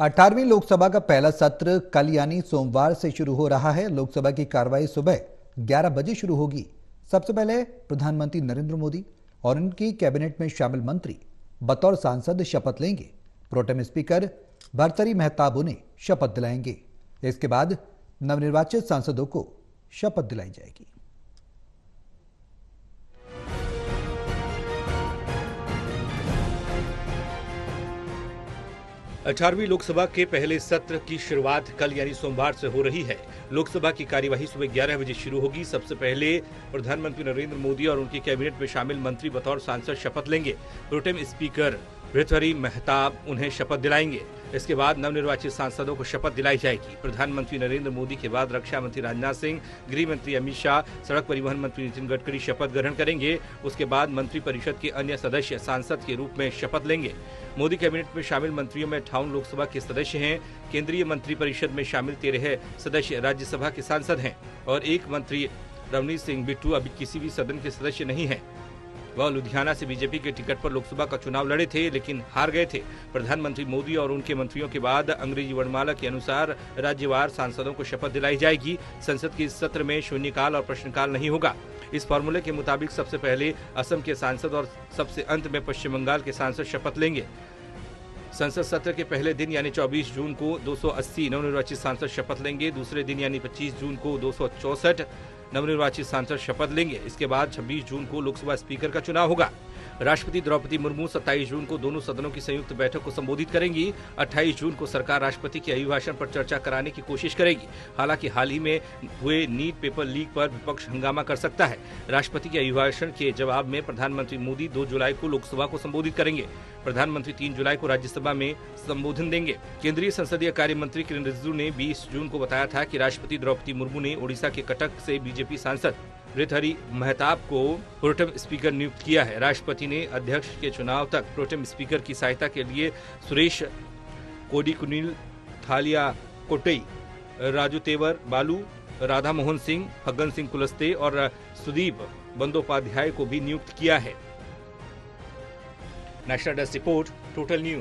18वीं लोकसभा का पहला सत्र कल यानी सोमवार से शुरू हो रहा है। लोकसभा की कार्रवाई सुबह 11 बजे शुरू होगी। सबसे पहले प्रधानमंत्री नरेंद्र मोदी और उनकी कैबिनेट में शामिल मंत्री बतौर सांसद शपथ लेंगे। प्रोटेम स्पीकर भर्तृहरि महताब उन्हें शपथ दिलाएंगे। इसके बाद नवनिर्वाचित सांसदों को शपथ दिलाई जाएगी। 18वीं लोकसभा के पहले सत्र की शुरुआत कल यानी सोमवार से हो रही है। लोकसभा की कार्यवाही सुबह 11 बजे शुरू होगी। सबसे पहले प्रधानमंत्री नरेंद्र मोदी और उनकी कैबिनेट में शामिल मंत्री बतौर सांसद शपथ लेंगे। प्रोटेम स्पीकर भर्तृहरि महताब उन्हें शपथ दिलाएंगे। इसके बाद नवनिर्वाचित सांसदों को शपथ दिलाई जाएगी। प्रधानमंत्री नरेंद्र मोदी के बाद रक्षा मंत्री राजनाथ सिंह, गृह मंत्री अमित शाह, सड़क परिवहन मंत्री नितिन गडकरी शपथ ग्रहण करेंगे। उसके बाद मंत्रिपरिषद के अन्य सदस्य सांसद के रूप में शपथ लेंगे। मोदी कैबिनेट में शामिल मंत्रियों में 58 लोकसभा के सदस्य हैं। केंद्रीय मंत्रिपरिषद में शामिल 13 सदस्य राज्यसभा के सांसद हैं और एक मंत्री रवनीत सिंह बिट्टू अभी किसी भी सदन के सदस्य नहीं हैं। वह लुधियाना से बीजेपी के टिकट पर लोकसभा का चुनाव लड़े थे लेकिन हार गए थे। प्रधानमंत्री मोदी और उनके मंत्रियों के बाद अंग्रेजी वर्णमाला के अनुसार राज्यवार सांसदों को शपथ दिलाई जाएगी। संसद के इस सत्र में शून्यकाल और प्रश्नकाल नहीं होगा। इस फॉर्मूले के मुताबिक सबसे पहले असम के सांसद और सबसे अंत में पश्चिम बंगाल के सांसद शपथ लेंगे। संसद सत्र के पहले दिन यानी 24 जून को 280 नवनिर्वाचित सांसद शपथ लेंगे। दूसरे दिन यानी 25 जून को 264 नवनिर्वाचित सांसद शपथ लेंगे। इसके बाद 26 जून को लोकसभा स्पीकर का चुनाव होगा। राष्ट्रपति द्रौपदी मुर्मू 27 जून को दोनों सदनों की संयुक्त बैठक को संबोधित करेंगी। 28 जून को सरकार राष्ट्रपति के अभिभाषण पर चर्चा कराने की कोशिश करेगी। हालांकि हाल ही में हुए नीट पेपर लीक पर विपक्ष हंगामा कर सकता है। राष्ट्रपति के अभिभाषण के जवाब में प्रधानमंत्री मोदी 2 जुलाई को लोकसभा को संबोधित करेंगे। प्रधानमंत्री 3 जुलाई को राज्यसभा में संबोधन देंगे। केंद्रीय संसदीय कार्य मंत्री किरेन रिजिजू ने 20 जून को बताया था कि राष्ट्रपति द्रौपदी मुर्मू ने ओडिशा के कटक से बीजेपी सांसद भर्तृहरि महताब को प्रोटेम स्पीकर नियुक्त किया है। राष्ट्रपति ने अध्यक्ष के चुनाव तक प्रोटेम स्पीकर की सहायता के लिए सुरेश कोडिकुनिल, थालिया कोट्टई, राजू तेवर बालू, राधा मोहन सिंह, फग्गन सिंह कुलस्ते और सुदीप बंदोपाध्याय को भी नियुक्त किया है। National desk report, total news.